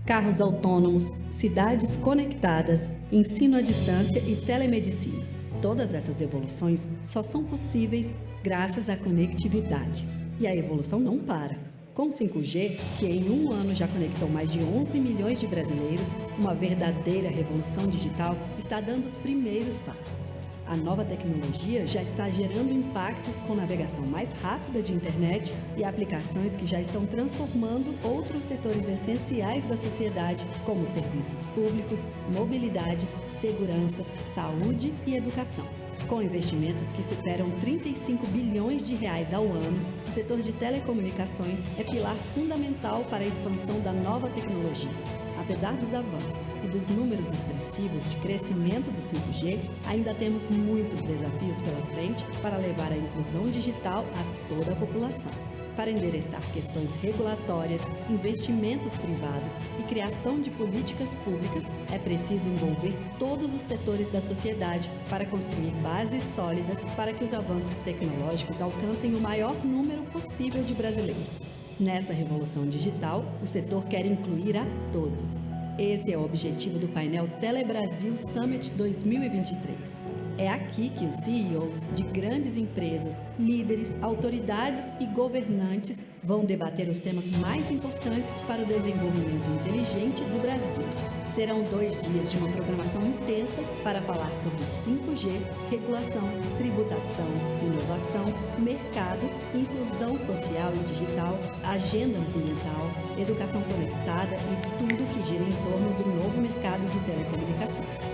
Carros autônomos, cidades conectadas, ensino à distância e telemedicina. Todas essas evoluções só são possíveis graças à conectividade. E a evolução não para. Com o 5G, que em um ano já conectou mais de 11 milhões de brasileiros, uma verdadeira revolução digital está dando os primeiros passos. A nova tecnologia já está gerando impactos com navegação mais rápida de internet e aplicações que já estão transformando outros setores essenciais da sociedade, como serviços públicos, mobilidade, segurança, saúde e educação. Com investimentos que superam 35 bilhões de reais ao ano, o setor de telecomunicações é pilar fundamental para a expansão da nova tecnologia. Apesar dos avanços e dos números expressivos de crescimento do 5G, ainda temos muitos desafios pela frente para levar a inclusão digital a toda a população. Para endereçar questões regulatórias, investimentos privados e criação de políticas públicas, é preciso envolver todos os setores da sociedade para construir bases sólidas para que os avanços tecnológicos alcancem o maior número possível de brasileiros. Nessa revolução digital, o setor quer incluir a todos. Esse é o objetivo do painel Telebrasil Summit 2023. É aqui que os CEOs de grandes empresas, líderes, autoridades e governantes vão debater os temas mais importantes para o desenvolvimento inteligente do Brasil. Serão 2 dias de uma programação intensa para falar sobre 5G, regulação, tributação, inovação, mercado, inclusão social e digital, agenda ambiental, educação conectada e tudo que gira em torno do novo mercado de telecomunicações.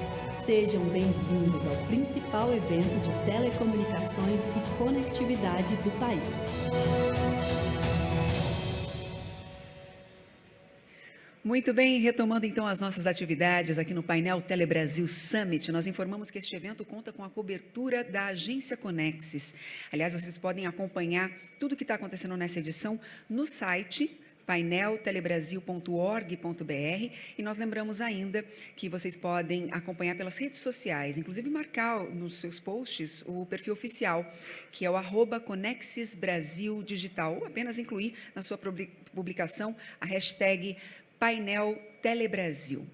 Sejam bem-vindos ao principal evento de telecomunicações e conectividade do país. Muito bem, retomando então as nossas atividades aqui no painel Telebrasil Summit, nós informamos que este evento conta com a cobertura da agência Conexis. Aliás, vocês podem acompanhar tudo o que está acontecendo nessa edição no site paineltelebrasil.org.br, e nós lembramos ainda que vocês podem acompanhar pelas redes sociais, inclusive marcar nos seus posts o perfil oficial, que é o @ConexisBrasil Digital, ou apenas incluir na sua publicação a hashtag Painel Telebrasil.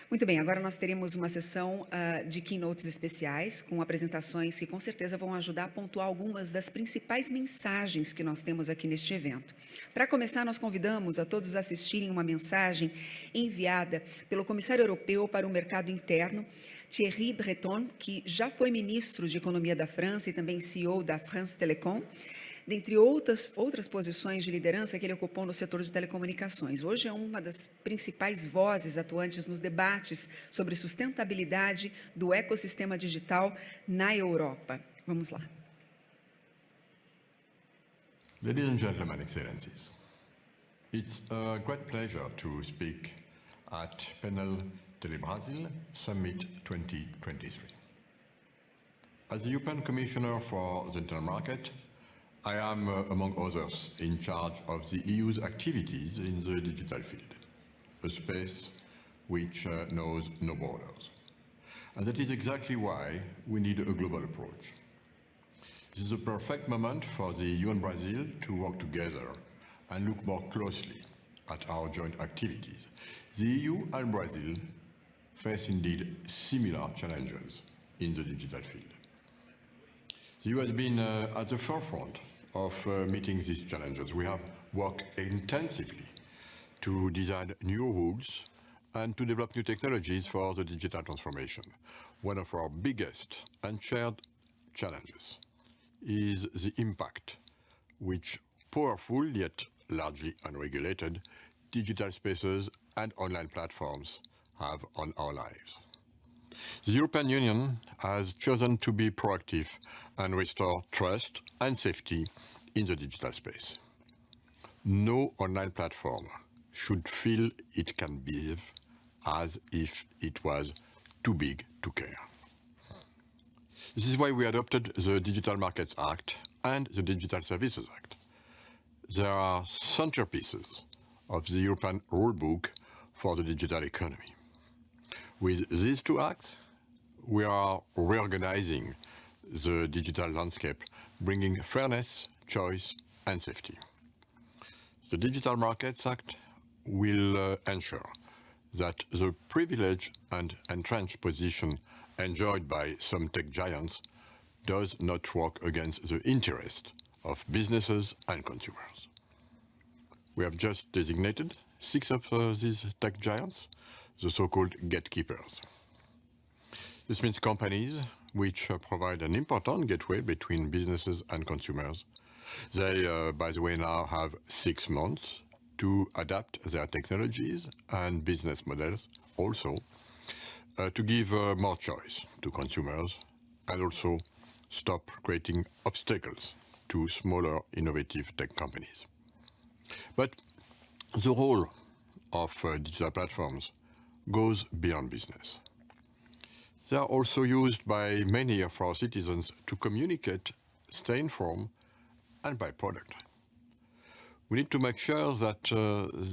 Muito bem, agora nós teremos uma sessão de keynotes especiais, com apresentações que com certeza vão ajudar a pontuar algumas das principais mensagens que nós temos aqui neste evento. Para começar, nós convidamos a todos a assistirem uma mensagem enviada pelo Comissário Europeu para o Mercado Interno, Thierry Breton, que já foi ministro de Economia da França e também CEO da France Telecom, dentre outras posições de liderança que ele ocupou no setor de telecomunicações. Hoje é uma das principais vozes atuantes nos debates sobre sustentabilidade do ecossistema digital na Europa. Vamos lá. Ladies and gentlemen, excellencies, it's a great pleasure to speak at Panel Telebrasil Summit 2023. As the European Commissioner for the Internal Market, I am, among others, in charge of the EU's activities in the digital field, a space which knows no borders. And that is exactly why we need a global approach. This is a perfect moment for the EU and Brazil to work together and look more closely at our joint activities. The EU and Brazil face indeed similar challenges in the digital field. The EU has been at the forefront of meeting these challenges. We have worked intensively to design new rules and to develop new technologies for the digital transformation. One of our biggest and shared challenges is the impact which powerful yet largely unregulated digital spaces and online platforms have on our lives. The European Union has chosen to be proactive and restore trust and safety in the digital space. No online platform should feel it can behave as if it was too big to care. This is why we adopted the Digital Markets Act and the Digital Services Act. They are centerpieces of the European rulebook for the digital economy. With these two acts, we are reorganizing the digital landscape, bringing fairness, choice, and safety. The Digital Markets Act will ensure that the privileged and entrenched position enjoyed by some tech giants does not work against the interest of businesses and consumers. We have just designated 6 of these tech giants, the so-called gatekeepers. This means companies which provide an important gateway between businesses and consumers. They, by the way, now have 6 months to adapt their technologies and business models also to give more choice to consumers and also stop creating obstacles to smaller innovative tech companies. But the role of digital platforms goes beyond business. They are also used by many of our citizens to communicate, stay informed, and buy product. We need to make sure that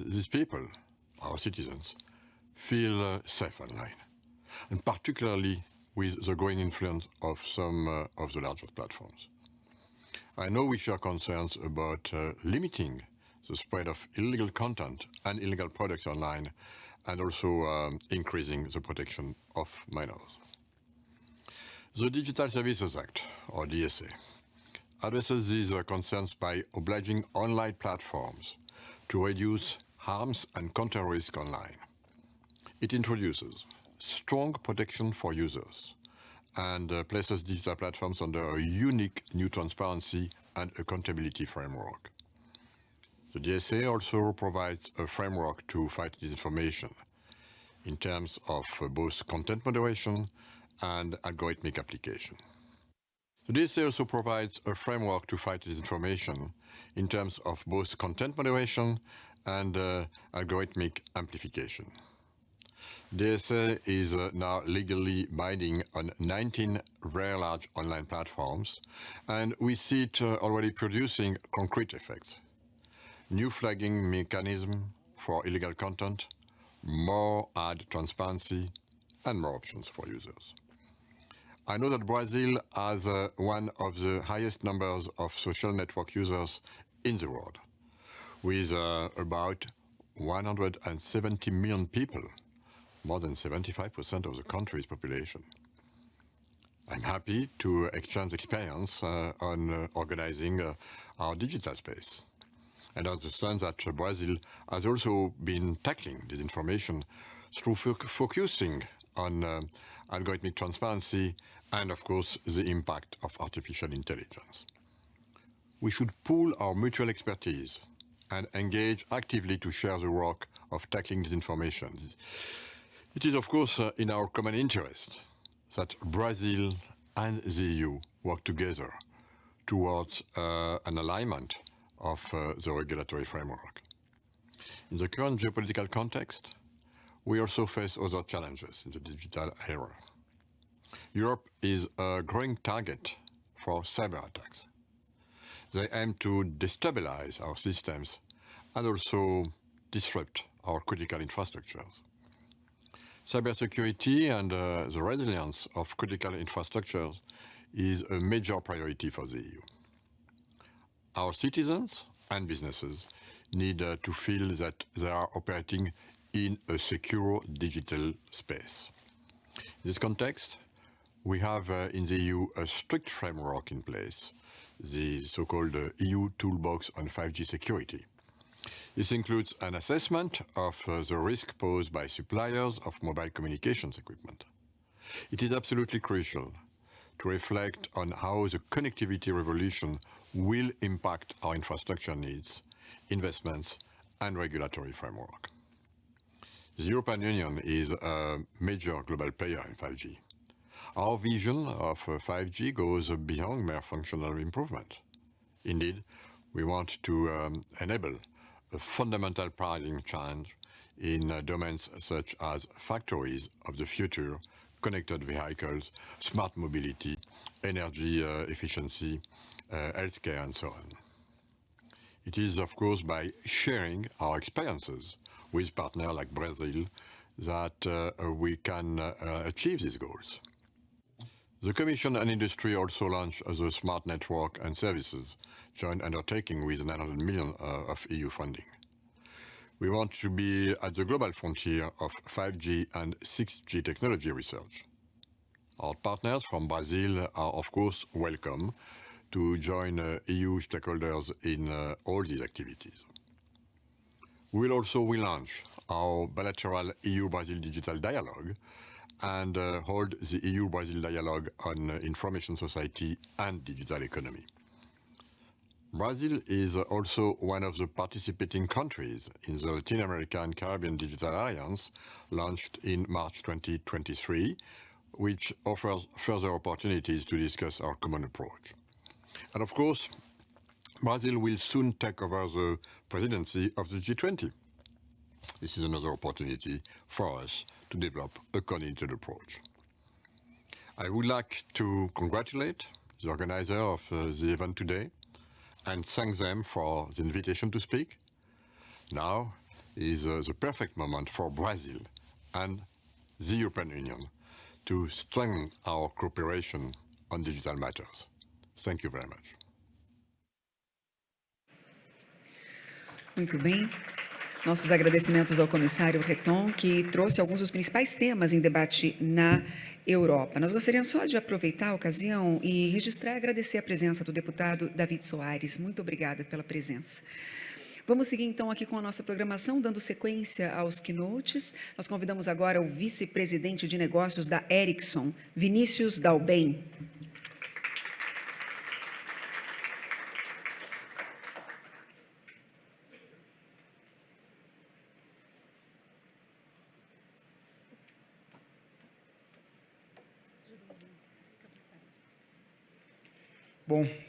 these people, our citizens, feel safe online, and particularly with the growing influence of some of the largest platforms. I know we share concerns about limiting the spread of illegal content and illegal products online, and also increasing the protection of minors. The Digital Services Act, or DSA, addresses these concerns by obliging online platforms to reduce harms and counter risk online. It introduces strong protection for users and places digital platforms under a unique new transparency and accountability framework. The DSA also provides a framework to fight disinformation in terms of both content moderation and algorithmic application. The DSA also provides a framework to fight disinformation in terms of both content moderation and algorithmic amplification. DSA is now legally binding on 19 very large online platforms, and we see it already producing concrete effects. New flagging mechanism for illegal content, more ad transparency, and more options for users. I know that Brazil has one of the highest numbers of social network users in the world, with about 170 million people, more than 75% of the country's population. I'm happy to exchange experience on organizing our digital space, and understand that Brazil has also been tackling disinformation through focusing on algorithmic transparency and, of course, the impact of artificial intelligence. We should pool our mutual expertise and engage actively to share the work of tackling disinformation. It is, of course, in our common interest that Brazil and the EU work together towards an alignment of the regulatory framework. In the current geopolitical context, we also face other challenges in the digital era. Europe is a growing target for cyber attacks. They aim to destabilize our systems and also disrupt our critical infrastructures. Cybersecurity and the resilience of critical infrastructures is a major priority for the EU. Our citizens and businesses need to feel that they are operating in a secure digital space. In this context, we have in the EU a strict framework in place, the so-called EU Toolbox on 5G security. This includes an assessment of the risk posed by suppliers of mobile communications equipment. It is absolutely crucial to reflect on how the connectivity revolution will impact our infrastructure needs, investments, and regulatory framework. The European Union is a major global player in 5G. Our vision of 5G goes beyond mere functional improvement. Indeed, we want to enable a fundamental paradigm change in domains such as factories of the future, connected vehicles, smart mobility, energy efficiency, healthcare, and so on. It is, of course, by sharing our experiences with partners like Brazil that we can achieve these goals. The Commission and industry also launched the Smart Network and Services joint undertaking with 900 million of EU funding. We want to be at the global frontier of 5G and 6G technology research. Our partners from Brazil are, of course, welcome to join EU stakeholders in all these activities. We will also relaunch our bilateral EU-Brazil digital dialogue and hold the EU-Brazil dialogue on information society and digital economy. Brazil is also one of the participating countries in the Latin America and Caribbean Digital Alliance launched in March 2023, which offers further opportunities to discuss our common approach. And of course, Brazil will soon take over the presidency of the G20. This is another opportunity for us to develop a coordinated approach. I would like to congratulate the organizer of the event today and thank them for the invitation to speak. Now is the perfect moment for Brazil and the European Union to strengthen our cooperation on digital matters. Thank you very much. Muito bem. Nossos agradecimentos ao comissário Breton, que trouxe alguns dos principais temas em debate na Europa. Nós gostaríamos só de aproveitar a ocasião e registrar e agradecer a presença do deputado David Soares. Muito obrigada pela presença. Vamos seguir então aqui com a nossa programação, dando sequência aos keynotes. Nós convidamos agora o vice-presidente de negócios da Ericsson, Vinícius Dalben.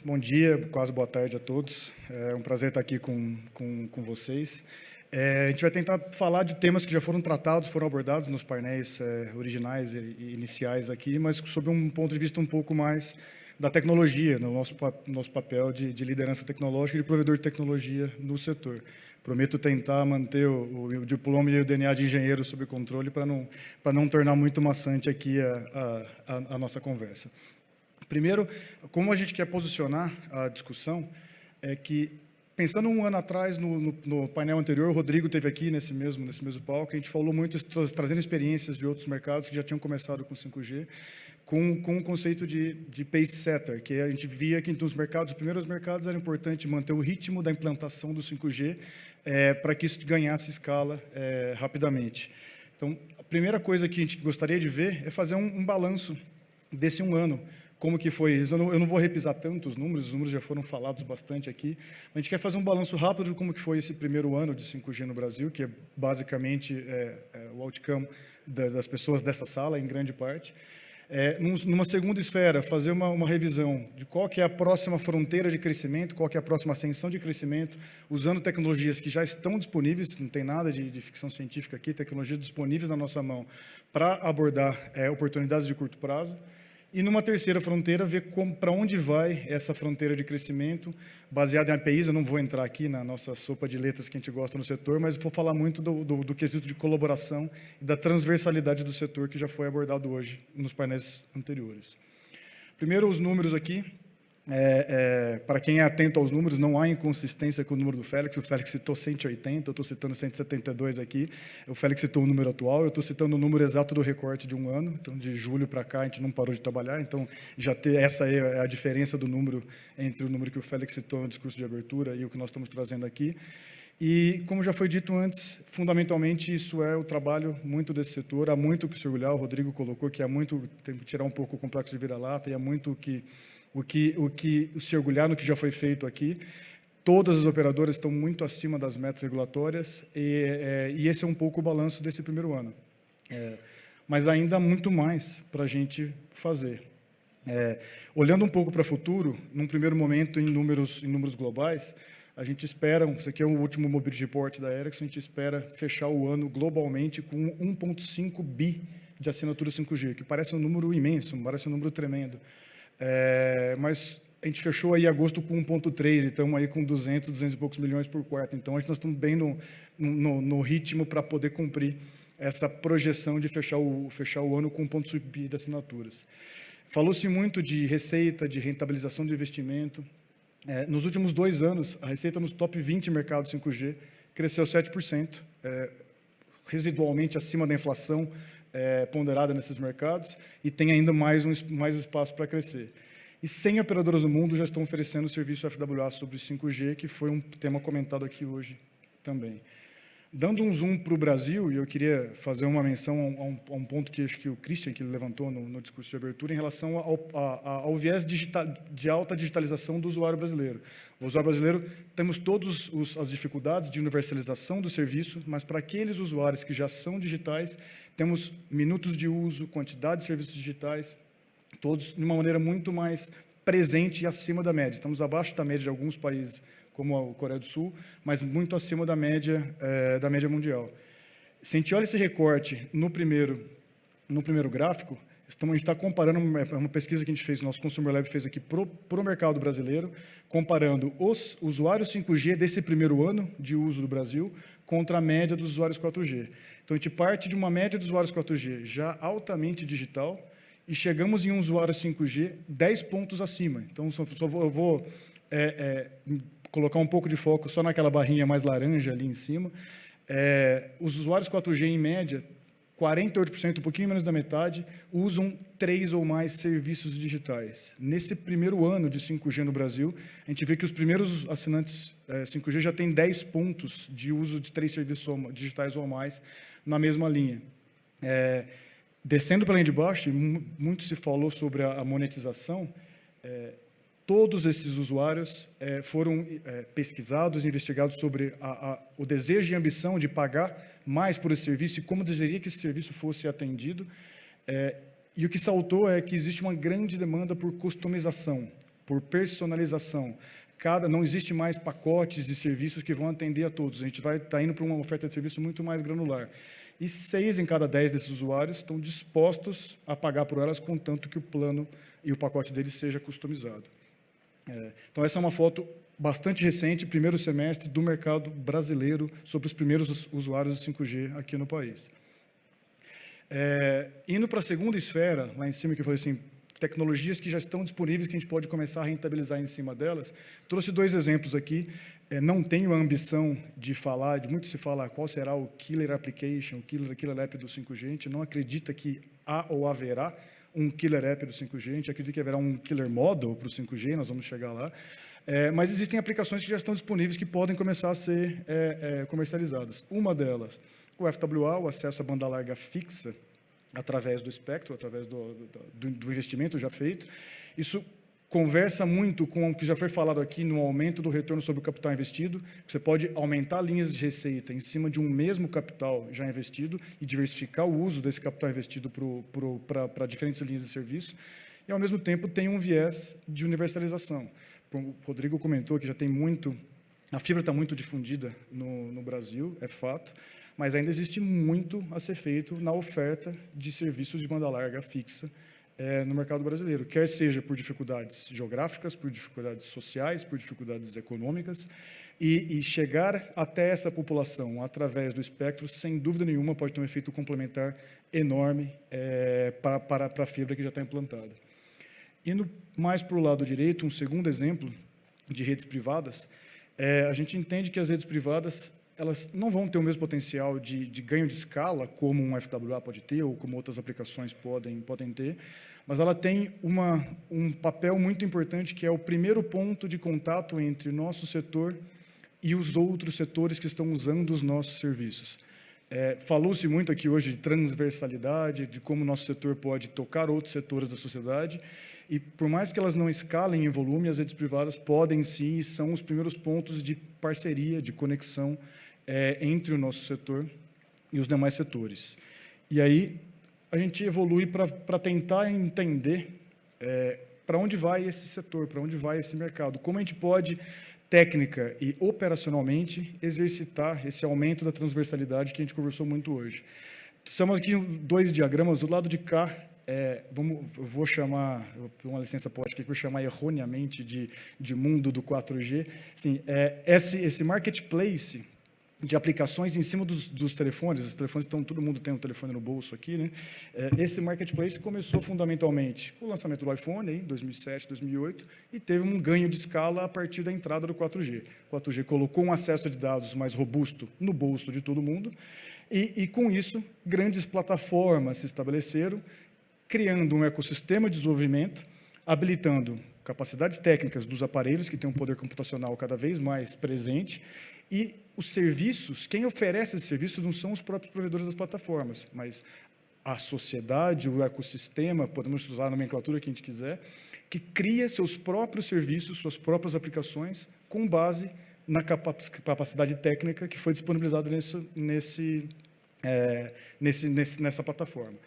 Bom dia, quase boa tarde a todos. É um prazer estar aqui com vocês. A gente vai tentar falar de temas que já foram tratados, foram abordados nos painéis originais e iniciais aqui, mas sob um ponto de vista um pouco mais da tecnologia, no nosso papel de liderança tecnológica e de provedor de tecnologia no setor. Prometo tentar manter o diploma e o DNA de engenheiro sob controle para não tornar muito maçante aqui a nossa conversa. Primeiro, como a gente quer posicionar a discussão, é que, pensando um ano atrás, no painel anterior, o Rodrigo esteve aqui nesse mesmo palco, a gente falou muito, trazendo experiências de outros mercados que já tinham começado com 5G, com o conceito de pace setter, que a gente via que nos mercados, os primeiros mercados, era importante manter o ritmo da implantação do 5G para que isso ganhasse escala rapidamente. Então, a primeira coisa que a gente gostaria de ver é fazer um balanço desse um ano. Como que foi isso? Eu não vou repisar tanto os números já foram falados bastante aqui. A gente quer fazer um balanço rápido de como que foi esse primeiro ano de 5G no Brasil, que é basicamente o outcome das pessoas dessa sala, em grande parte. Numa segunda esfera, fazer uma revisão de qual que é a próxima fronteira de crescimento, qual que é a próxima ascensão de crescimento, usando tecnologias que já estão disponíveis, não tem nada de ficção científica aqui, tecnologias disponíveis na nossa mão para abordar oportunidades de curto prazo. E numa terceira fronteira, ver para onde vai essa fronteira de crescimento, baseada em APIs. Eu não vou entrar aqui na nossa sopa de letras que a gente gosta no setor, mas vou falar muito do quesito de colaboração e da transversalidade do setor, que já foi abordado hoje nos painéis anteriores. Primeiro, os números aqui. Para quem é atento aos números, não há inconsistência com o número do Félix. O Félix citou 180, eu estou citando 172 aqui. O Félix citou o número atual, eu estou citando o número exato do recorte de um ano. Então, de julho para cá, a gente não parou de trabalhar. Então, essa é a diferença do número entre o número que o Félix citou no discurso de abertura e o que nós estamos trazendo aqui. E, como já foi dito antes, fundamentalmente, isso é o trabalho muito desse setor. Há muito que se orgulhar, o Rodrigo colocou que há muito, tem que tirar um pouco o complexo de vira-lata, e há muito o que se orgulhar no que já foi feito aqui. Todas as operadoras estão muito acima das metas regulatórias e esse é um pouco o balanço desse primeiro ano. Mas ainda há muito mais para a gente fazer. Olhando um pouco para o futuro, num primeiro momento, em números globais, a gente espera, isso aqui é o último Mobility Report da Ericsson, a gente espera fechar o ano globalmente com 1,5 bi de assinatura 5G, que parece um número imenso, parece um número tremendo. Mas a gente fechou aí agosto com 1,3 e estamos aí com 200 e poucos milhões por quarto. Então, nós estamos bem no ritmo para poder cumprir essa projeção de fechar o ano com 1,5 bi de assinaturas. Falou-se muito de receita, de rentabilização do investimento. Nos últimos 2 anos, a receita nos top 20 mercados 5G cresceu 7%, residualmente acima da inflação ponderada nesses mercados, e tem ainda mais espaço para crescer. E 100 operadoras do mundo já estão oferecendo o serviço FWA sobre 5G, que foi um tema comentado aqui hoje também. Dando um zoom para o Brasil, e eu queria fazer uma menção a um ponto que acho que o Christian que levantou no discurso de abertura, em relação ao viés de alta digitalização do usuário brasileiro. O usuário brasileiro, temos todas as dificuldades de universalização do serviço, mas para aqueles usuários que já são digitais, temos minutos de uso, quantidade de serviços digitais, todos de uma maneira muito mais presente e acima da média. Estamos abaixo da média de alguns países, como a Coreia do Sul, mas muito acima da média mundial. Se a gente olha esse recorte no primeiro gráfico, a gente está comparando, uma pesquisa que a gente fez, nosso Consumer Lab fez aqui para o mercado brasileiro, comparando os usuários 5G desse primeiro ano de uso do Brasil contra a média dos usuários 4G. Então, a gente parte de uma média dos usuários 4G já altamente digital e chegamos em um usuário 5G 10 pontos acima. Então, eu vou colocar um pouco de foco só naquela barrinha mais laranja ali em cima. Os usuários 4G, em média, 48%, um pouquinho menos da metade, usam 3 ou mais serviços digitais. Nesse primeiro ano de 5G no Brasil, a gente vê que os primeiros assinantes 5G já têm 10 pontos de uso de 3 serviços digitais ou mais na mesma linha. Descendo para lá de baixo, muito se falou sobre a monetização. Todos esses usuários foram pesquisados, investigados sobre o desejo e a ambição de pagar mais por esse serviço e como desejaria que esse serviço fosse atendido. E o que saltou é que existe uma grande demanda por customização, por personalização. Não existe mais pacotes de serviços que vão atender a todos. A gente vai estar indo para uma oferta de serviço muito mais granular. E 6 em cada 10 desses usuários estão dispostos a pagar por elas, contanto que o plano e o pacote deles seja customizado. Então, essa é uma foto bastante recente, primeiro semestre, do mercado brasileiro, sobre os primeiros usuários de 5G aqui no país. Indo para a segunda esfera, lá em cima, que foi assim, tecnologias que já estão disponíveis, que a gente pode começar a rentabilizar em cima delas, trouxe 2 exemplos aqui. Não tenho a ambição de muito se fala qual será o killer application, o killer app do 5G, a gente não acredita que há ou haverá um killer app do 5G, a gente acredita que haverá um killer model para o 5G, nós vamos chegar lá, mas existem aplicações que já estão disponíveis que podem começar a ser comercializadas. Uma delas, o FWA, o acesso à banda larga fixa, através do espectro, através do investimento já feito. Isso conversa muito com o que já foi falado aqui no aumento do retorno sobre o capital investido. Você pode aumentar linhas de receita em cima de um mesmo capital já investido e diversificar o uso desse capital investido para diferentes linhas de serviço. E, ao mesmo tempo, tem um viés de universalização. O Rodrigo comentou que já tem a fibra está muito difundida no Brasil, é fato, mas ainda existe muito a ser feito na oferta de serviços de banda larga fixa no mercado brasileiro, quer seja por dificuldades geográficas, por dificuldades sociais, por dificuldades econômicas, e chegar até essa população através do espectro, sem dúvida nenhuma, pode ter um efeito complementar enorme para a fibra que já está implantada. Indo mais para o lado direito, um segundo exemplo de redes privadas, a gente entende que as redes privadas elas não vão ter o mesmo potencial de ganho de escala, como um FWA pode ter, ou como outras aplicações podem ter, mas ela tem um papel muito importante, que é o primeiro ponto de contato entre o nosso setor e os outros setores que estão usando os nossos serviços. Falou-se muito aqui hoje de transversalidade, de como o nosso setor pode tocar outros setores da sociedade, e por mais que elas não escalem em volume, as redes privadas podem sim, e são os primeiros pontos de parceria, de conexão entre o nosso setor e os demais setores. E aí a gente evolui para tentar entender para onde vai esse setor, para onde vai esse mercado, como a gente pode, técnica e operacionalmente, exercitar esse aumento da transversalidade que a gente conversou muito hoje. Temos aqui 2 diagramas. Do lado de cá, eu vou chamar, uma licença poética, vou chamar erroneamente de mundo do 4G. Assim, esse marketplace de aplicações em cima dos telefones. Os telefones estão, todo mundo tem um telefone no bolso aqui, né? Esse marketplace começou fundamentalmente com o lançamento do iPhone, em 2007, 2008, e teve um ganho de escala a partir da entrada do 4G. O 4G colocou um acesso de dados mais robusto no bolso de todo mundo, e com isso, grandes plataformas se estabeleceram, criando um ecossistema de desenvolvimento, habilitando capacidades técnicas dos aparelhos, que têm um poder computacional cada vez mais presente, e os serviços, quem oferece esses serviços não são os próprios provedores das plataformas, mas a sociedade, o ecossistema, podemos usar a nomenclatura que a gente quiser, que cria seus próprios serviços, suas próprias aplicações, com base na capacidade técnica que foi disponibilizada nessa plataforma.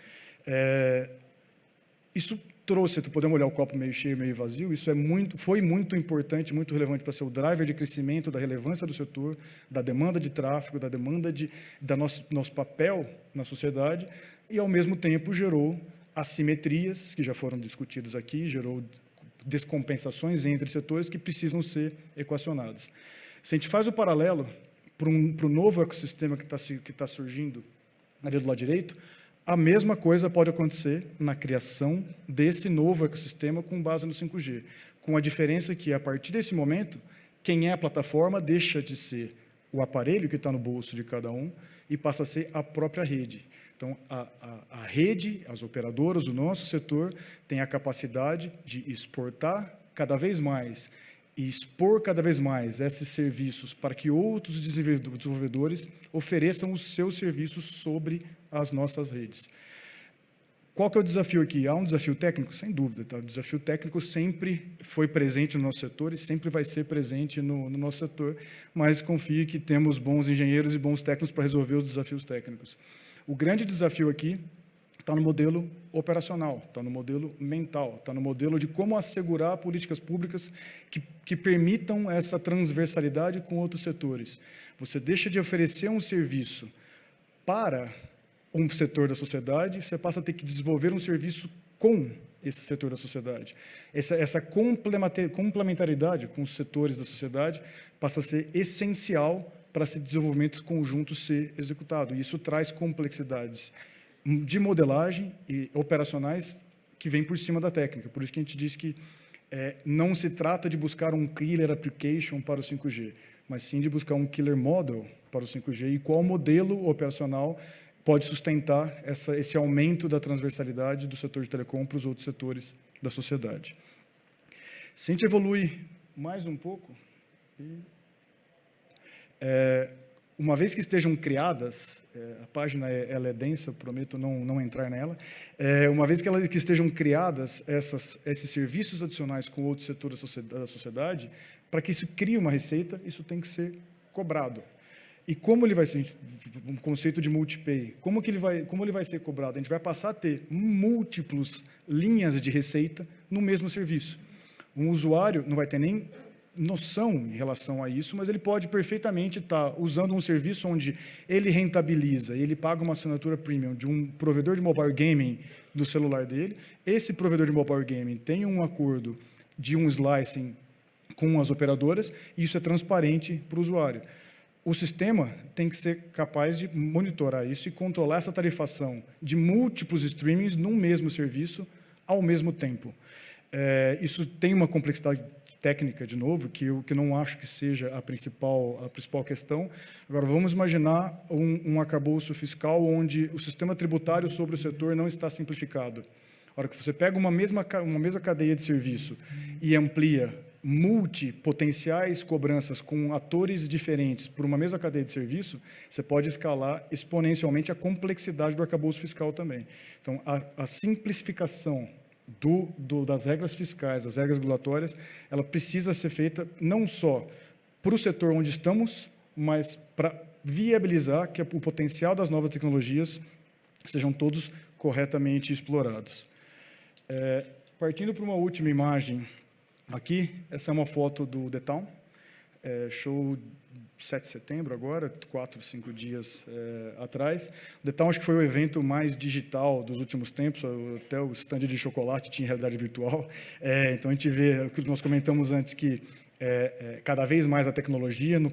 Isso trouxe, podemos olhar o copo meio cheio, meio vazio, isso foi muito importante, muito relevante para ser o driver de crescimento, da relevância do setor, da demanda de tráfego, da demanda da nosso papel na sociedade, e, ao mesmo tempo, gerou assimetrias, que já foram discutidas aqui, gerou descompensações entre setores que precisam ser equacionadas. Se a gente faz o paralelo para o novo ecossistema que está surgindo ali do lado direito, a mesma coisa pode acontecer na criação desse novo ecossistema com base no 5G, com a diferença que, a partir desse momento, quem é a plataforma deixa de ser o aparelho que está no bolso de cada um e passa a ser a própria rede. Então, a rede, as operadoras, o nosso setor, tem a capacidade de exportar cada vez mais e expor cada vez mais esses serviços para que outros desenvolvedores ofereçam os seus serviços sobre as nossas redes. Qual que é o desafio aqui? Há um desafio técnico? Sem dúvida. Tá? O desafio técnico sempre foi presente no nosso setor e sempre vai ser presente no nosso setor, mas confie que temos bons engenheiros e bons técnicos para resolver os desafios técnicos. O grande desafio aqui está no modelo operacional, está no modelo mental, está no modelo de como assegurar políticas públicas que permitam essa transversalidade com outros setores. Você deixa de oferecer um serviço para um setor da sociedade, você passa a ter que desenvolver um serviço com esse setor da sociedade. Essa complementaridade com os setores da sociedade passa a ser essencial para esse desenvolvimento conjunto ser executado. E isso traz complexidades de modelagem e operacionais que vêm por cima da técnica. Por isso que a gente diz que não se trata de buscar um killer application para o 5G, mas sim de buscar um killer model para o 5G e qual modelo operacional pode sustentar esse aumento da transversalidade do setor de telecom para os outros setores da sociedade. Se a gente evolui mais um pouco, uma vez que estejam criadas, a página ela é densa, eu prometo não entrar nela, uma vez que estejam criadas esses serviços adicionais com outros setores da sociedade, para que isso crie uma receita, isso tem que ser cobrado. E como ele vai ser, um conceito de multipay, como ele vai ser cobrado? A gente vai passar a ter múltiplas linhas de receita no mesmo serviço. Um usuário não vai ter nem noção em relação a isso, mas ele pode perfeitamente estar usando um serviço onde ele rentabiliza, ele paga uma assinatura premium de um provedor de mobile gaming do celular dele, esse provedor de mobile gaming tem um acordo de um slicing com as operadoras, e isso é transparente para o usuário. O sistema tem que ser capaz de monitorar isso e controlar essa tarifação de múltiplos streamings num mesmo serviço ao mesmo tempo. Isso tem uma complexidade técnica, de novo, que eu não acho que seja a principal questão. Agora, vamos imaginar um arcabouço fiscal onde o sistema tributário sobre o setor não está simplificado. A hora que você pega uma mesma cadeia de serviço e amplia multipotenciais cobranças com atores diferentes por uma mesma cadeia de serviço, você pode escalar exponencialmente a complexidade do arcabouço fiscal também. Então, a simplificação das regras fiscais, das regras regulatórias, ela precisa ser feita não só para o setor onde estamos, mas para viabilizar que o potencial das novas tecnologias sejam todos corretamente explorados. Partindo para uma última imagem aqui, essa é uma foto do The Town, show 7 de setembro agora, 4, 5 dias atrás. O The Town acho que foi o evento mais digital dos últimos tempos, até o stand de chocolate tinha realidade virtual. Então a gente vê, o que nós comentamos antes, que cada vez mais a tecnologia no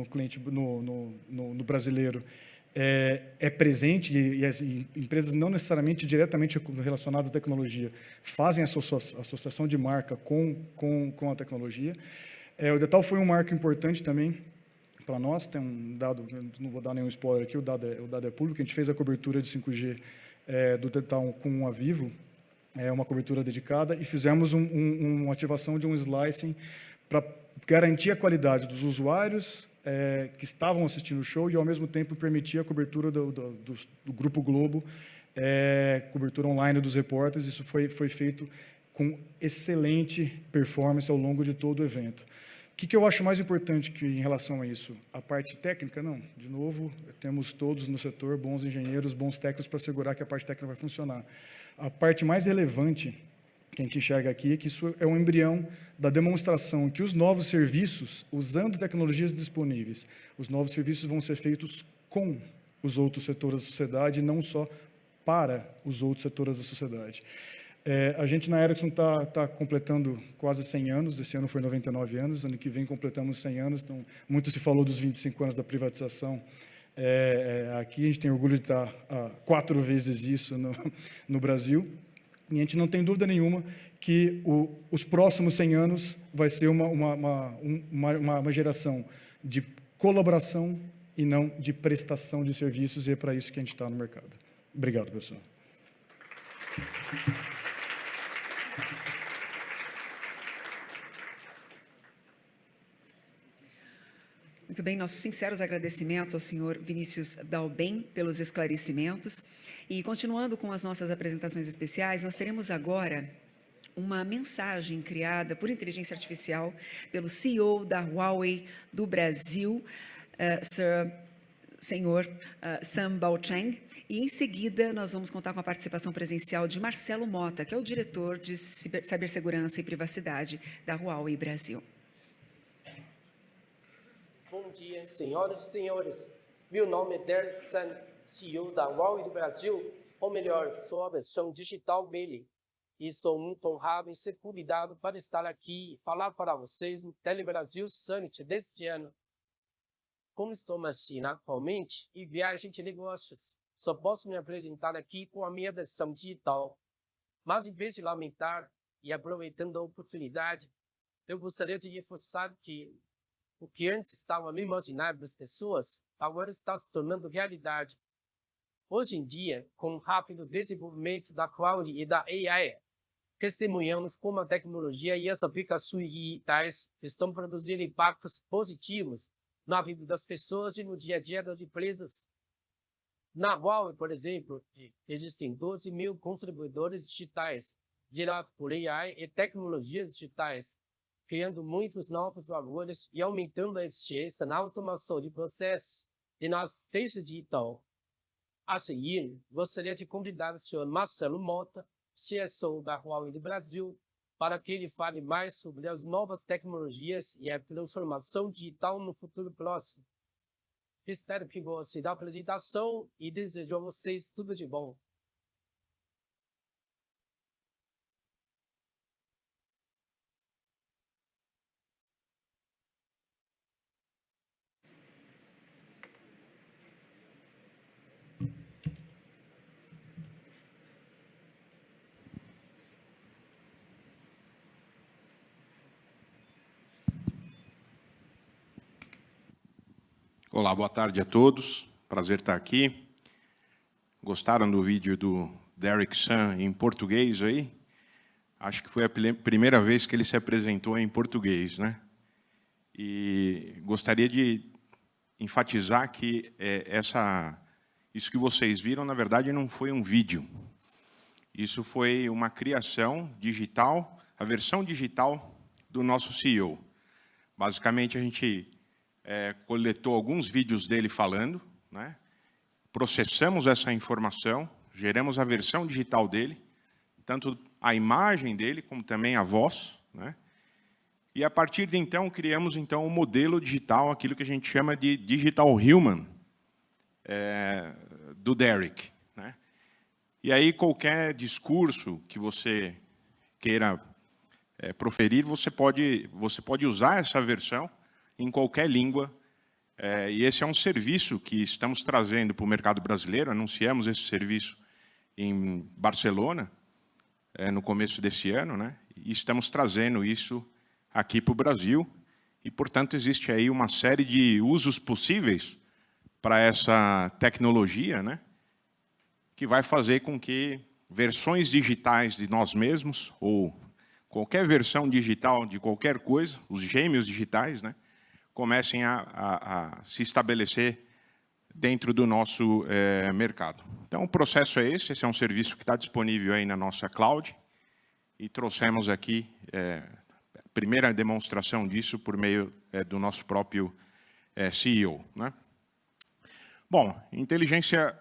cliente, no brasileiro é presente, e as empresas não necessariamente diretamente relacionadas à tecnologia fazem associação de marca com a tecnologia. O Detal foi um marco importante também para nós. Tem um dado, não vou dar nenhum spoiler aqui, o dado é público. A gente fez a cobertura de 5G do Detal com a Vivo, uma cobertura dedicada, e fizemos uma ativação de um slicing para garantir a qualidade dos usuários que estavam assistindo o show e, ao mesmo tempo, permitir a cobertura do Grupo Globo, cobertura online dos repórteres. Isso foi feito com excelente performance ao longo de todo o evento. O que eu acho mais importante em relação a isso? A parte técnica? Não. De novo, temos todos no setor bons engenheiros, bons técnicos para assegurar que a parte técnica vai funcionar. A parte mais relevante que a gente enxerga aqui é que isso é um embrião da demonstração que os novos serviços, usando tecnologias disponíveis, os novos serviços vão ser feitos com os outros setores da sociedade e não só para os outros setores da sociedade. A gente, na Ericsson, está completando quase 100 anos. Esse ano foi 99 anos, ano que vem completamos 100 anos. Então, muito se falou dos 25 anos da privatização. Aqui a gente tem orgulho de estar 4 vezes isso no Brasil. E a gente não tem dúvida nenhuma que os próximos 100 anos vai ser uma geração de colaboração e não de prestação de serviços, e é para isso que a gente está no mercado. Obrigado, pessoal. Muito bem, nossos sinceros agradecimentos ao senhor Vinícius Dalben pelos esclarecimentos. E continuando com as nossas apresentações especiais, nós teremos agora uma mensagem criada por inteligência artificial pelo CEO da Huawei do Brasil, senhor Sam Baocheng. E, em seguida, nós vamos contar com a participação presencial de Marcelo Mota, que é o diretor de cibersegurança e privacidade da Huawei Brasil. Bom dia, senhoras e senhores. Meu nome é Derek Sun, CEO da Huawei do Brasil, ou melhor, sou a versão digital dele. E sou muito honrado e ser convidado para estar aqui e falar para vocês no Telebrasil Summit deste ano. Como estou na China atualmente e viagem de negócios, só posso me apresentar aqui com a minha versão digital. Mas, em vez de lamentar e aproveitando a oportunidade, eu gostaria de reforçar que o que antes estava no imaginário das pessoas, agora está se tornando realidade. Hoje em dia, com o rápido desenvolvimento da cloud e da AI, testemunhamos como a tecnologia e as aplicações digitais estão produzindo impactos positivos na vida das pessoas e no dia a dia das empresas. Na Huawei, por exemplo, existem 12 mil contribuidores digitais, gerados por AI e tecnologias digitais, criando muitos novos valores e aumentando a eficiência na automação de processos e na assistência digital. A seguir, gostaria de convidar o senhor Marcelo Mota, CSO da Huawei do Brasil, para que ele fale mais sobre as novas tecnologias e a transformação digital no futuro próximo. Espero que gostem da apresentação e desejo a vocês tudo de bom. Olá, boa tarde a todos. Prazer estar aqui. Gostaram do vídeo do Derek Sun em português aí? Acho que foi a primeira vez que ele se apresentou em português, né? E gostaria de enfatizar que isso que vocês viram, na verdade, não foi um vídeo. Isso foi uma criação digital, a versão digital do nosso CEO. Basicamente, a gente coletou alguns vídeos dele falando, né? Processamos essa informação, geramos a versão digital dele, tanto a imagem dele como também a voz, né? E a partir de então criamos então um modelo digital, aquilo que a gente chama de Digital Human, do Derek, né? E aí qualquer discurso que você queira proferir, você pode usar essa versão em qualquer língua. E esse é um serviço que estamos trazendo para o mercado brasileiro. Anunciamos esse serviço em Barcelona, no começo desse ano, né? E estamos trazendo isso aqui para o Brasil. E, portanto, existe aí uma série de usos possíveis para essa tecnologia, né? Que vai fazer com que versões digitais de nós mesmos, ou qualquer versão digital de qualquer coisa, os gêmeos digitais, né? Comecem a se estabelecer dentro do nosso mercado. Então, o processo é esse é um serviço que está disponível aí na nossa cloud, e trouxemos aqui a primeira demonstração disso por meio do nosso próprio CEO. Né? Bom, inteligência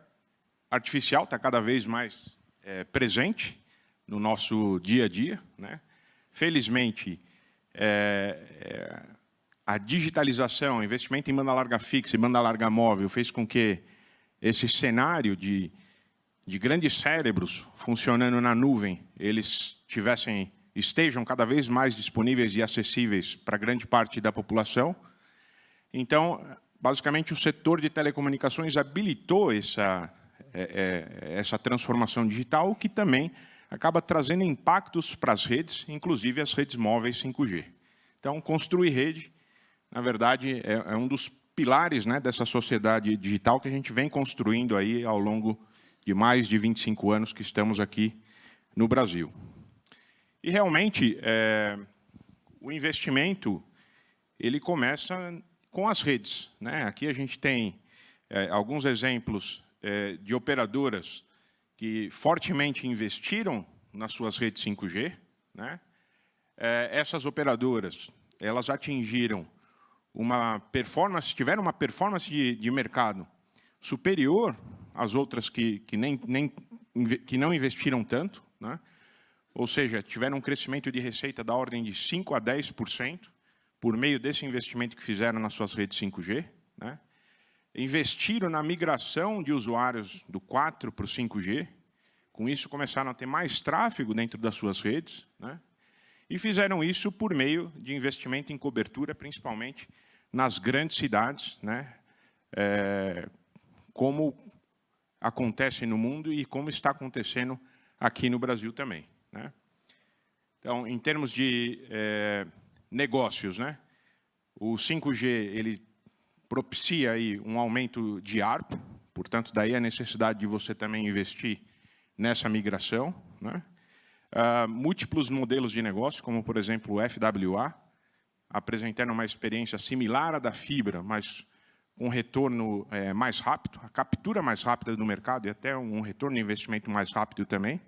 artificial está cada vez mais presente no nosso dia a dia. Né? Felizmente, a digitalização, o investimento em banda larga fixa e banda larga móvel fez com que esse cenário de grandes cérebros funcionando na nuvem, eles estejam cada vez mais disponíveis e acessíveis para grande parte da população. Então, basicamente, o setor de telecomunicações habilitou essa transformação digital, o que também acaba trazendo impactos para as redes, inclusive as redes móveis 5G. Então, construir rede, na verdade, é um dos pilares, né, dessa sociedade digital que a gente vem construindo aí ao longo de mais de 25 anos que estamos aqui no Brasil. E, realmente, o investimento ele começa com as redes. Né? Aqui a gente tem alguns exemplos de operadoras que fortemente investiram nas suas redes 5G. Né? Essas operadoras elas atingiram tiveram uma performance de mercado superior às outras que não investiram tanto, né? Ou seja, tiveram um crescimento de receita da ordem de 5% a 10% por meio desse investimento que fizeram nas suas redes 5G. Né? Investiram na migração de usuários do 4 para o 5G, com isso começaram a ter mais tráfego dentro das suas redes, né? E fizeram isso por meio de investimento em cobertura, principalmente nas grandes cidades, né? Como acontece no mundo e como está acontecendo aqui no Brasil também. Né? Então, em termos de negócios, né? O 5G ele propicia aí um aumento de ARPU, portanto, daí a necessidade de você também investir nessa migração. Né? Múltiplos modelos de negócio, como, por exemplo, o FWA, apresentando uma experiência similar à da fibra, mas com um retorno mais rápido, a captura mais rápida do mercado e até um retorno de investimento mais rápido também.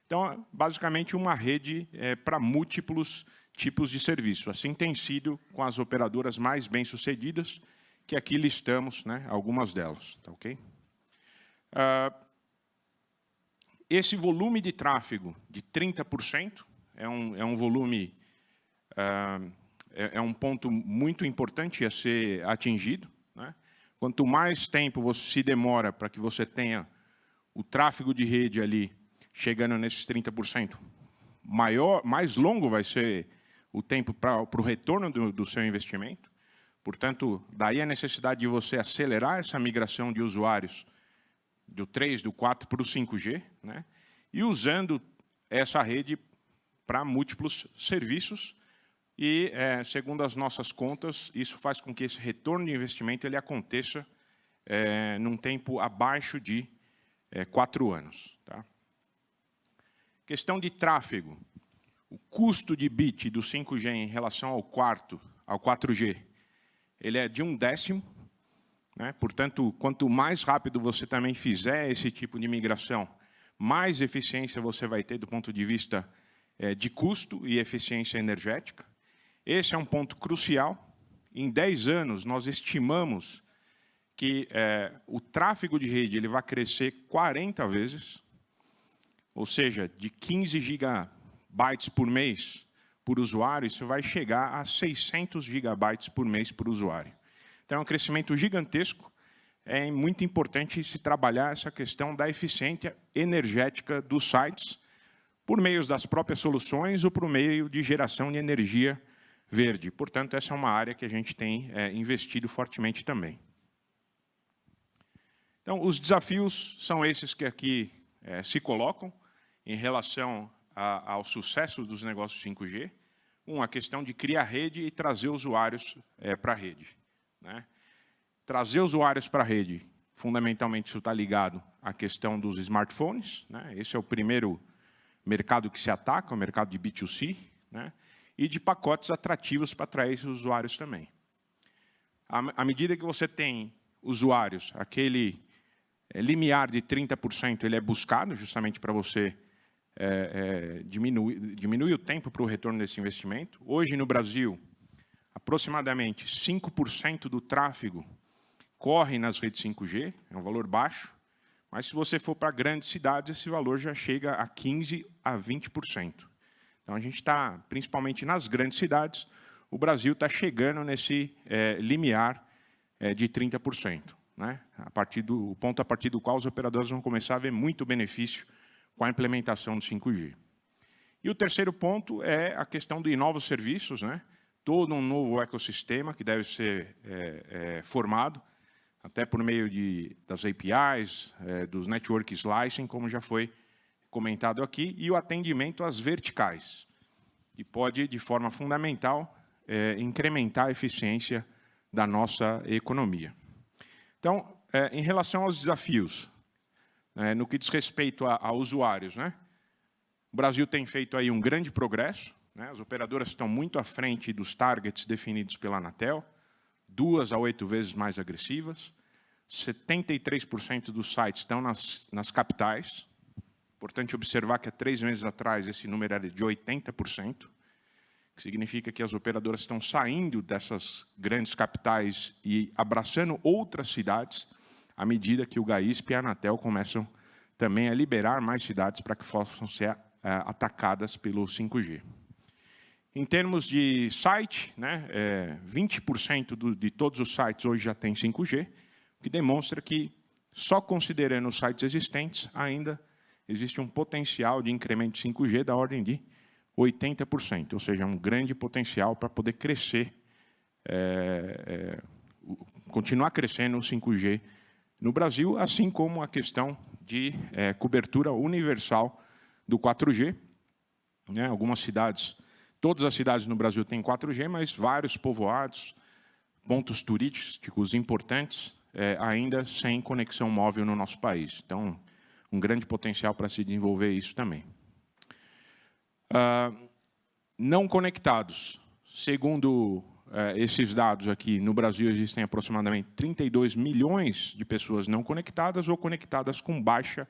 Então, basicamente, uma rede para múltiplos tipos de serviço. Assim tem sido com as operadoras mais bem-sucedidas, que aqui listamos, né, algumas delas. Tá, okay? Esse volume de tráfego de 30% é um volume, é um ponto muito importante a ser atingido. Né? Quanto mais tempo você se demora para que você tenha o tráfego de rede ali chegando nesses 30%, mais longo vai ser o tempo para o retorno do seu investimento. Portanto, daí a necessidade de você acelerar essa migração de usuários do 3, do 4 para o 5G, né? E usando essa rede para múltiplos serviços. E, segundo as nossas contas, isso faz com que esse retorno de investimento ele aconteça num tempo abaixo de 4 anos. Tá? Questão de tráfego. O custo de bit do 5G em relação ao 4G, ele é de 1/10. Né? Portanto, quanto mais rápido você também fizer esse tipo de migração, mais eficiência você vai ter do ponto de vista de custo e eficiência energética. Esse é um ponto crucial. Em 10 anos, nós estimamos que o tráfego de rede ele vai crescer 40 vezes, ou seja, de 15 gigabytes por mês por usuário, isso vai chegar a 600 gigabytes por mês por usuário. Então, é um crescimento gigantesco. É muito importante se trabalhar essa questão da eficiência energética dos sites, por meio das próprias soluções ou por meio de geração de energia verde. Portanto, essa é uma área que a gente tem investido fortemente também. Então, os desafios são esses que aqui se colocam em relação ao sucesso dos negócios 5G. A questão de criar rede e trazer usuários para a rede, né? Trazer usuários para a rede, fundamentalmente isso está ligado à questão dos smartphones, né? Esse é o primeiro mercado que se ataca, o mercado de B2C, né? E de pacotes atrativos para atrair esses usuários também. À medida que você tem usuários, aquele limiar de 30%, ele é buscado justamente para você diminuir o tempo para o retorno desse investimento. Hoje, no Brasil, aproximadamente 5% do tráfego corre nas redes 5G, é um valor baixo, mas se você for para grandes cidades, esse valor já chega a 15% a 20%. Então, a gente está, principalmente nas grandes cidades, o Brasil está chegando nesse limiar de 30%. Né? O ponto a partir do qual os operadores vão começar a ver muito benefício com a implementação do 5G. E o terceiro ponto é a questão de novos serviços, né? Todo um novo ecossistema que deve ser formado, até por meio das APIs, dos Network Slicing, como já foi comentado aqui, e o atendimento às verticais, que pode, de forma fundamental, incrementar a eficiência da nossa economia. Então, em relação aos desafios, no que diz respeito a usuários, né? O Brasil tem feito aí um grande progresso, né? As operadoras estão muito à frente dos targets definidos pela Anatel, 2 a 8 vezes mais agressivas, 73% dos sites estão nas capitais. Importante observar que há 3 meses atrás esse número era de 80%, que significa que as operadoras estão saindo dessas grandes capitais e abraçando outras cidades, à medida que o GAISP e a Anatel começam também a liberar mais cidades para que possam ser atacadas pelo 5G. Em termos de site, né, 20% de todos os sites hoje já tem 5G, o que demonstra que, só considerando os sites existentes, ainda existe um potencial de incremento de 5G da ordem de 80%, ou seja, um grande potencial para poder crescer, continuar crescendo o 5G no Brasil, assim como a questão de cobertura universal do 4G. Né? Algumas cidades, todas as cidades no Brasil têm 4G, mas vários povoados, pontos turísticos importantes, ainda sem conexão móvel no nosso país. Então, um grande potencial para se desenvolver isso também. Não conectados. Segundo esses dados aqui, no Brasil existem aproximadamente 32 milhões de pessoas não conectadas ou conectadas com baixa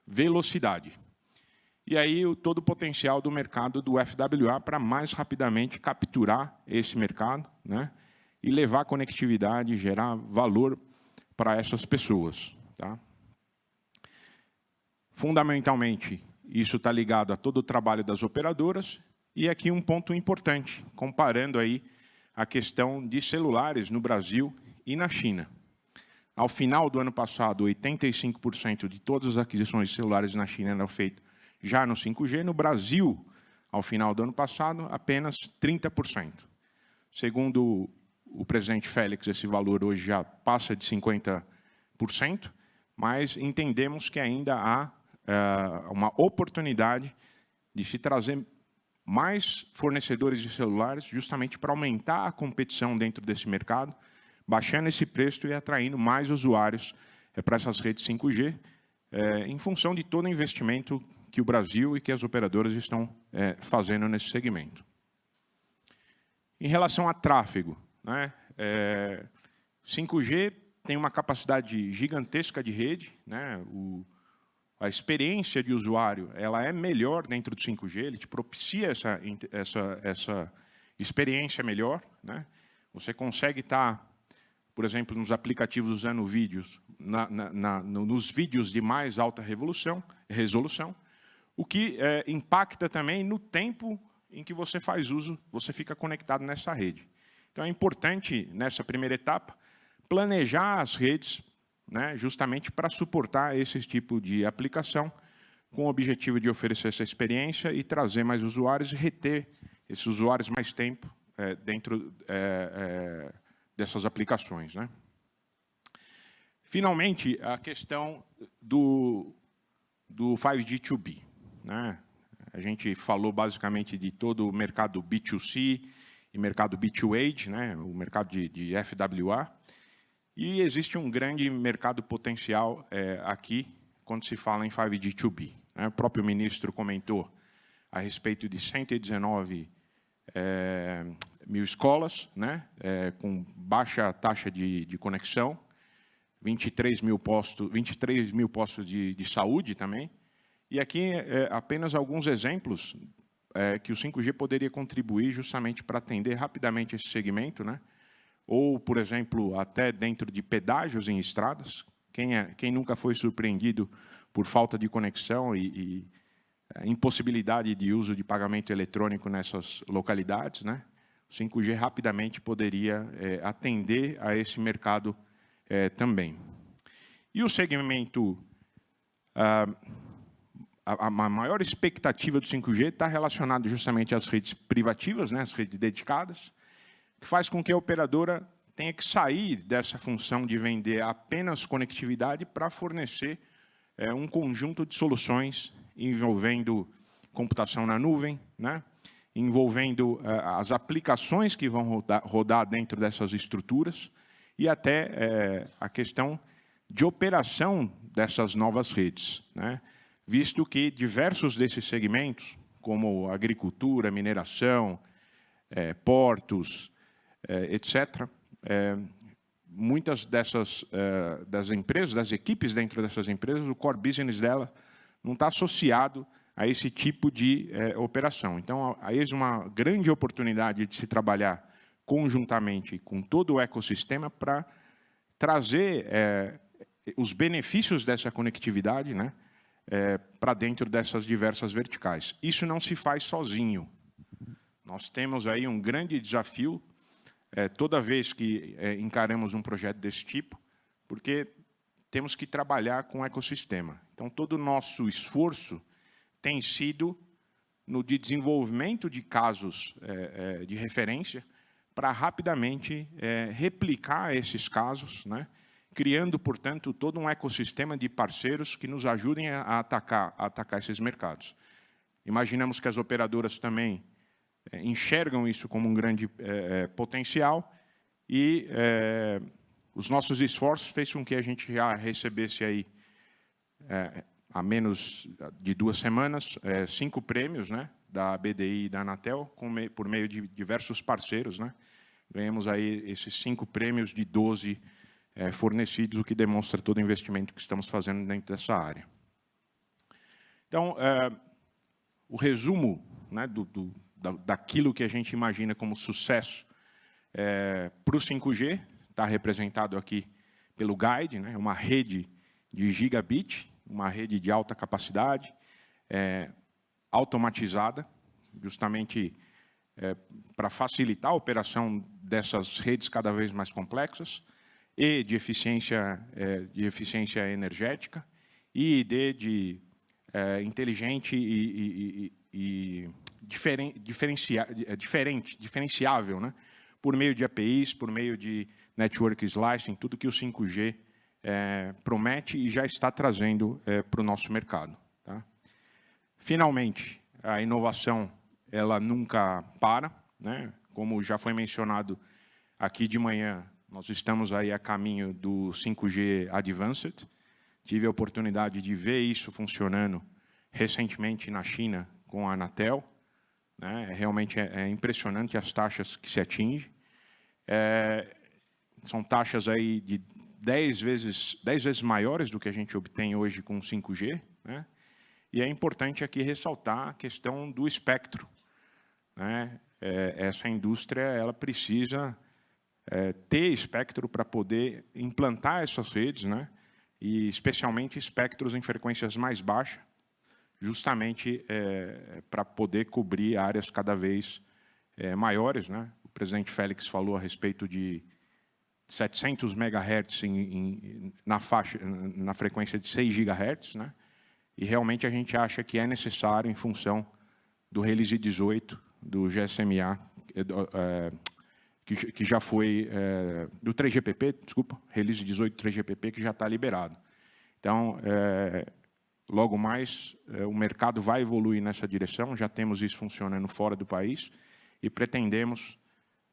velocidade. E aí todo o potencial do mercado do FWA para mais rapidamente capturar esse mercado, né, e levar conectividade, gerar valor para essas pessoas. Tá? Fundamentalmente, isso está ligado a todo o trabalho das operadoras, e aqui um ponto importante, comparando aí a questão de celulares no Brasil e na China. Ao final do ano passado, 85% de todas as aquisições de celulares na China eram feitas já no 5G. No Brasil, ao final do ano passado, apenas 30%. Segundo o presidente Félix, esse valor hoje já passa de 50%, mas entendemos que ainda há uma oportunidade de se trazer mais fornecedores de celulares, justamente para aumentar a competição dentro desse mercado, baixando esse preço e atraindo mais usuários para essas redes 5G, em função de todo o investimento que o Brasil e que as operadoras estão fazendo nesse segmento. Em relação a tráfego, né, 5G tem uma capacidade gigantesca de rede, né, a experiência de usuário ela é melhor dentro do 5G, ele te propicia essa experiência melhor. Né? Você consegue estar, por exemplo, nos aplicativos usando vídeos, nos vídeos de mais alta resolução, o que impacta também no tempo em que você faz uso, você fica conectado nessa rede. Então é importante, nessa primeira etapa, planejar as redes, né, justamente para suportar esse tipo de aplicação, com o objetivo de oferecer essa experiência e trazer mais usuários e reter esses usuários mais tempo dentro dessas aplicações, né? Finalmente, a questão do 5G2B, né? A gente falou basicamente de todo o mercado B2C e mercado B2H, né? O mercado de FWA, e existe um grande mercado potencial aqui quando se fala em 5G2B, né? O próprio ministro comentou a respeito de 119 mil escolas, né? Com baixa taxa de conexão, 23 mil postos de saúde também. E aqui apenas alguns exemplos que o 5G poderia contribuir justamente para atender rapidamente esse segmento, né? Ou, por exemplo, até dentro de pedágios em estradas. Quem nunca foi surpreendido por falta de conexão e impossibilidade de uso de pagamento eletrônico nessas localidades, né? O 5G rapidamente poderia atender a esse mercado também. E o segmento, a maior expectativa do 5G está relacionada justamente às redes privativas, né, as redes dedicadas, que faz com que a operadora tenha que sair dessa função de vender apenas conectividade para fornecer um conjunto de soluções envolvendo computação na nuvem, né, envolvendo as aplicações que vão rodar dentro dessas estruturas, e até a questão de operação dessas novas redes, né? Visto que diversos desses segmentos, como agricultura, mineração, portos, etc., muitas das empresas, das equipes dentro dessas empresas, o core business dela não está associado a esse tipo de operação. Então, aí é uma grande oportunidade de se trabalhar conjuntamente com todo o ecossistema para trazer os benefícios dessa conectividade, né, para dentro dessas diversas verticais. Isso não se faz sozinho. Nós temos aí um grande desafio toda vez que encaramos um projeto desse tipo, porque temos que trabalhar com o ecossistema. Então, todo o nosso esforço tem sido no desenvolvimento de casos de referência para rapidamente replicar esses casos, né? Criando, portanto, todo um ecossistema de parceiros que nos ajudem a atacar esses mercados. Imaginamos que as operadoras também enxergam isso como um grande potencial e os nossos esforços fez com que a gente já recebesse aí, há menos de 2 semanas, 5 prêmios, né, da BDI e da Anatel, por meio de diversos parceiros, né? Ganhamos aí esses 5 prêmios de 12 fornecidos, o que demonstra todo o investimento que estamos fazendo dentro dessa área. Então, o resumo, né, daquilo que a gente imagina como sucesso para o 5G, está representado aqui pelo Guide, né, uma rede de gigabit, uma rede de alta capacidade, automatizada, justamente para facilitar a operação dessas redes cada vez mais complexas, e de eficiência energética, e de inteligente e diferenciável, né? Por meio de APIs, por meio de network slicing, tudo que o 5G promete e já está trazendo para o nosso mercado. Tá? Finalmente, a inovação ela nunca para, né? Como já foi mencionado aqui de manhã, nós estamos aí a caminho do 5G Advanced. Tive a oportunidade de ver isso funcionando recentemente na China com a Anatel, né? Realmente é impressionante as taxas que se atinge. São taxas aí de 10 vezes maiores do que a gente obtém hoje com 5G, né? E é importante aqui ressaltar a questão do espectro, né? Essa indústria ela precisa ter espectro para poder implantar essas redes, né? E especialmente espectros em frequências mais baixas, justamente para poder cobrir áreas cada vez maiores, né? O presidente Félix falou a respeito de 700 MHz na frequência de 6 GHz, né? e realmente a gente acha que é necessário em função do Release 18, do GSMA, que já foi, do 3GPP, desculpa, Release 18 3GPP, que já está liberado. Então, logo mais, o mercado vai evoluir nessa direção, já temos isso funcionando fora do país, e pretendemos,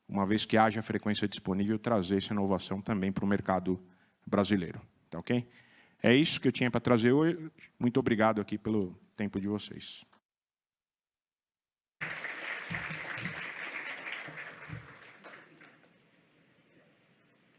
uma vez que haja frequência disponível, trazer essa inovação também para o mercado brasileiro. Tá ok? É isso que eu tinha para trazer hoje. Muito obrigado aqui pelo tempo de vocês.